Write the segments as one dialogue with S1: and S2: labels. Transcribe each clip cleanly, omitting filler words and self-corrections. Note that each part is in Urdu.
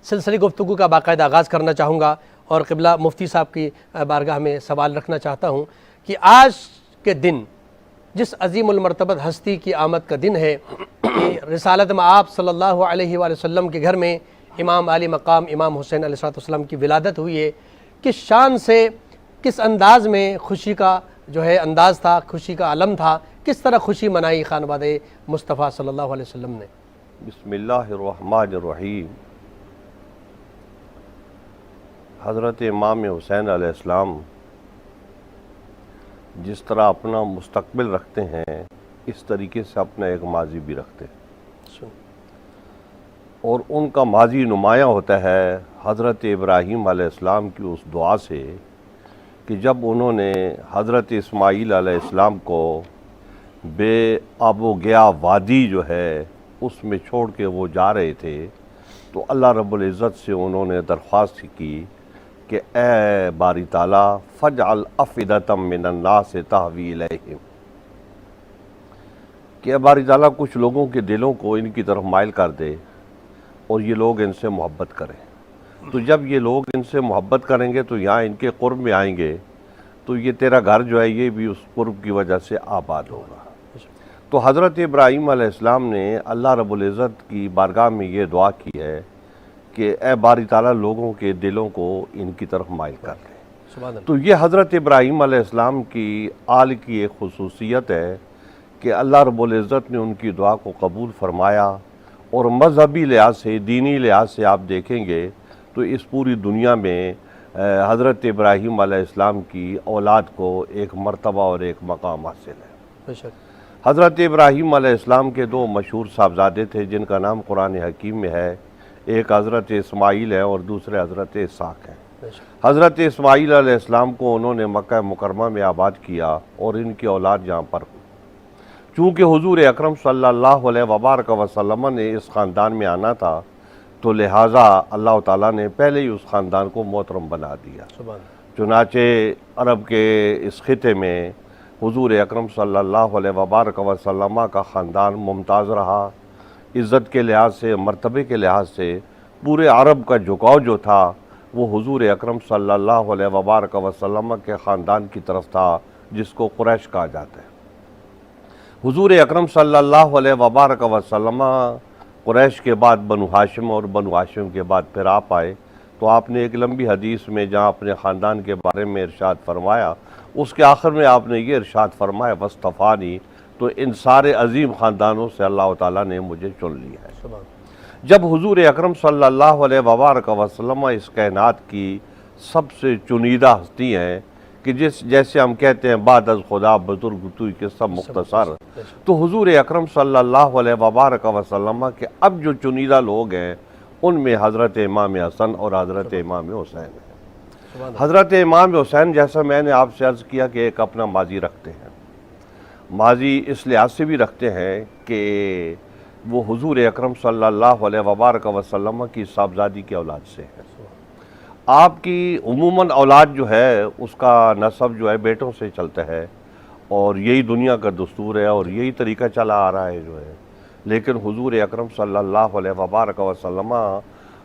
S1: سلسلے گفتگو کا باقاعدہ آغاز کرنا چاہوں گا اور قبلہ مفتی صاحب کی بارگاہ میں سوال رکھنا چاہتا ہوں کہ آج کے دن جس عظیم المرتبت ہستی کی آمد کا دن ہے کہ رسالت مآب صلی اللہ علیہ وآلہ وسلم کے گھر میں امام علی مقام امام حسین علیہ السلام کی ولادت ہوئی ہے، کس شان سے کس انداز میں خوشی کا جو ہے انداز تھا، خوشی کا علم تھا، کس طرح خوشی منائی خانوادہ مصطفیٰ صلی اللہ علیہ وسلم نے؟
S2: بسم اللہ الرحمن الرحیم۔ حضرت امام حسین علیہ السلام جس طرح اپنا مستقبل رکھتے ہیں اس طریقے سے اپنا ایک ماضی بھی رکھتے ہیں، اور ان کا ماضی نمایاں ہوتا ہے حضرت ابراہیم علیہ السلام کی اس دعا سے کہ جب انہوں نے حضرت اسماعیل علیہ السلام کو بے آب و گیا وادی جو ہے اس میں چھوڑ کے وہ جا رہے تھے تو اللہ رب العزت سے انہوں نے درخواست کی کہ اے باری تعالیٰ فجعل افئدۃ من الناس تہوی الیہم، کہ اے باری تعالیٰ کچھ لوگوں کے دلوں کو ان کی طرف مائل کر دے اور یہ لوگ ان سے محبت کریں۔ تو جب یہ لوگ ان سے محبت کریں گے تو یہاں ان کے قرب میں آئیں گے تو یہ تیرا گھر جو ہے یہ بھی اس قرب کی وجہ سے آباد ہوگا۔ تو حضرت ابراہیم علیہ السلام نے اللہ رب العزت کی بارگاہ میں یہ دعا کی ہے کہ اے باری تعالیٰ لوگوں کے دلوں کو ان کی طرف مائل کر لیں۔ تو یہ حضرت ابراہیم علیہ السلام کی آل کی ایک خصوصیت ہے کہ اللہ رب العزت نے ان کی دعا کو قبول فرمایا، اور مذہبی لحاظ سے دینی لحاظ سے آپ دیکھیں گے تو اس پوری دنیا میں حضرت ابراہیم علیہ السلام کی اولاد کو ایک مرتبہ اور ایک مقام حاصل ہے۔ حضرت ابراہیم علیہ السلام کے دو مشہور صاحبزادے تھے جن کا نام قرآن حکیم میں ہے، ایک حضرت اسماعیل ہے اور دوسرے حضرت اسحاق ہیں۔ حضرت اسماعیل علیہ السلام کو انہوں نے مکہ مکرمہ میں آباد کیا اور ان کی اولاد یہاں پر ہوئی۔ چونکہ حضور اکرم صلی اللہ علیہ وبارک وسلم نے اس خاندان میں آنا تھا تو لہٰذا اللہ تعالیٰ نے پہلے ہی اس خاندان کو محترم بنا دیا۔ چنانچہ عرب کے اس خطے میں حضور اکرم صلی اللہ علیہ وبارک وسلم کا خاندان ممتاز رہا، عزت کے لحاظ سے، مرتبے کے لحاظ سے پورے عرب کا جھکاؤ جو تھا وہ حضور اکرم صلی اللہ علیہ وبارک وسلم کے خاندان کی طرف تھا، جس کو قریش کہا جاتا ہے۔ حضور اکرم صلی اللہ علیہ وبارک وسلم قریش کے بعد بنو ہاشم اور بنو ہاشم کے بعد پھر آپ آئے، تو آپ نے ایک لمبی حدیث میں جہاں اپنے خاندان کے بارے میں ارشاد فرمایا اس کے آخر میں آپ نے یہ ارشاد فرمایا وَاسْطَفَانِی، تو ان سارے عظیم خاندانوں سے اللہ تعالیٰ نے مجھے چن لیا ہے۔ جب حضور اکرم صلی اللہ علیہ وبارک وسلم اس کائنات کی سب سے چنیدہ ہستی ہیں کہ جیسے ہم کہتے ہیں بعد از خدا بزرگ توئی کے سب مختصر، تو حضور اکرم صلی اللہ علیہ وبارک وسلم کے اب جو چنیدہ لوگ ہیں ان میں حضرت امام حسن اور حضرت امام حسین ہیں۔ حضرت امام حسین جیسا میں نے آپ سے عرض کیا کہ ایک اپنا ماضی رکھتے ہیں، ماضی اس لحاظ سے بھی رکھتے ہیں کہ وہ حضور اکرم صلی اللہ علیہ وبارک وسلم کی صاحبزادی کی اولاد سے ہے۔ آپ کی عموماً اولاد جو ہے اس کا نسب جو ہے بیٹوں سے چلتا ہے، اور یہی دنیا کا دستور ہے اور یہی طریقہ چلا آ رہا ہے جو ہے، لیکن حضور اکرم صلی اللہ علیہ وبارک وسلم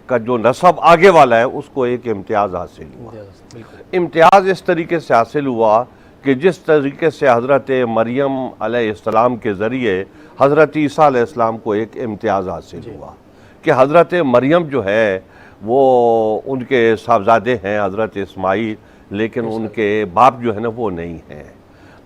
S2: کا جو نسب آگے والا ہے اس کو ایک امتیاز حاصل ہوا۔ امتیاز اس طریقے سے حاصل ہوا کہ جس طریقے سے حضرت مریم علیہ السلام کے ذریعے حضرت عیسیٰ علیہ السلام کو ایک امتیاز حاصل ہوا کہ حضرت مریم جو ہے وہ ان کے صاحبزادے ہیں حضرت اسماعیل، لیکن ان کے باپ جو ہے نا وہ نہیں ہیں۔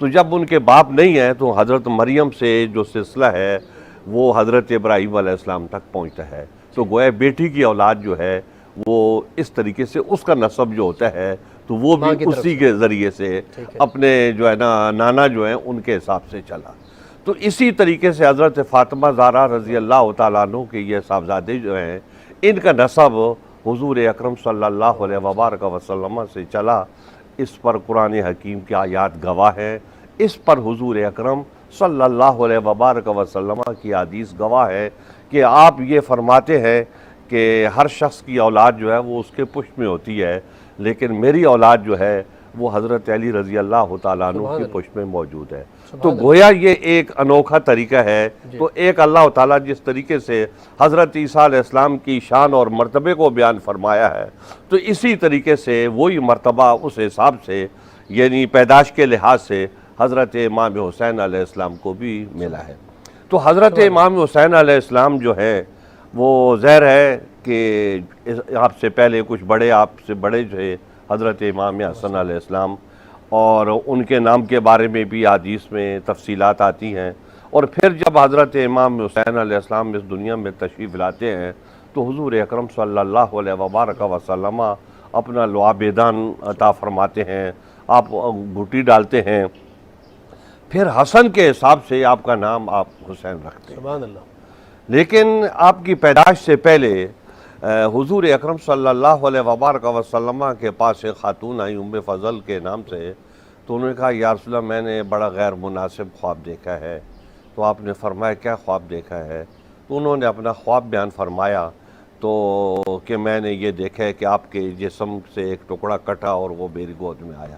S2: تو جب ان کے باپ نہیں ہیں تو حضرت مریم سے جو سلسلہ ہے وہ حضرت ابراہیم علیہ السلام تک پہنچتا ہے، تو گویا بیٹی کی اولاد جو ہے وہ اس طریقے سے اس کا نسب جو ہوتا ہے تو وہ بھی اسی کے ذریعے سے اپنے جو ہے نا نانا جو ہیں ان کے حساب سے چلا۔ تو اسی طریقے سے حضرت فاطمہ زہرا رضی اللہ تعالیٰ عنہ کے یہ صاحبزادے جو ہیں ان کا نسب حضور اکرم صلی اللہ علیہ وبارک وسلم سے چلا۔ اس پر قرآن حکیم کی آیات گواہ ہیں، اس پر حضور اکرم صلی اللہ علیہ وبارک وسلم کی حدیث گواہ ہے کہ آپ یہ فرماتے ہیں کہ ہر شخص کی اولاد جو ہے وہ اس کے پشت میں ہوتی ہے، لیکن میری اولاد جو ہے وہ حضرت علی رضی اللہ تعالیٰ عنہ کی پشت میں موجود ہے۔ تو گویا یہ ایک انوکھا طریقہ ہے. تو ایک اللہ تعالیٰ جس طریقے سے حضرت عیسیٰ علیہ السلام کی شان اور مرتبے کو بیان فرمایا ہے تو اسی طریقے سے وہی مرتبہ اس حساب سے یعنی پیدائش کے لحاظ سے حضرت امام حسین علیہ السلام کو بھی ملا ہے. تو حضرت امام حسین علیہ السلام جو ہے وہ ظاہر ہے کہ آپ سے پہلے کچھ بڑے آپ سے بڑے جو ہے حضرت امام حسن علیہ السلام، اور ان کے نام کے بارے میں بھی حدیث میں تفصیلات آتی ہیں. اور پھر جب حضرت امام حسین علیہ السلام اس دنیا میں تشریف لاتے ہیں تو حضور اکرم صلی اللہ علیہ وبارک وسلم اپنا لعاب دان عطا فرماتے ہیں، آپ گھٹی ڈالتے ہیں، پھر حسن کے حساب سے آپ کا نام آپ حسین رکھتے ہیں.
S1: سبحان اللہ.
S2: لیکن آپ کی پیدائش سے پہلے حضور اکرم صلی اللہ علیہ وبارک وسلم کے پاس ایک خاتون آئی ام فضل کے نام سے. تو انہوں نے کہا یا رسول اللہ میں نے بڑا غیر مناسب خواب دیکھا ہے. تو آپ نے فرمایا کیا خواب دیکھا ہے؟ تو انہوں نے اپنا خواب بیان فرمایا تو کہ میں نے یہ دیکھا ہے کہ آپ کے جسم سے ایک ٹکڑا کٹا اور وہ میری گود میں آیا.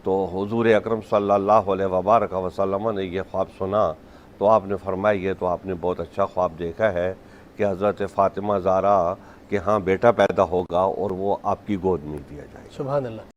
S2: تو حضور اکرم صلی اللہ علیہ وبارک وسلم نے یہ خواب سنا تو آپ نے فرمایا یہ تو آپ نے بہت اچھا خواب دیکھا ہے کہ حضرت فاطمہ زہرا کہ ہاں بیٹا پیدا ہوگا اور وہ آپ کی گود میں دیا جائے گا.
S1: سبحان اللہ.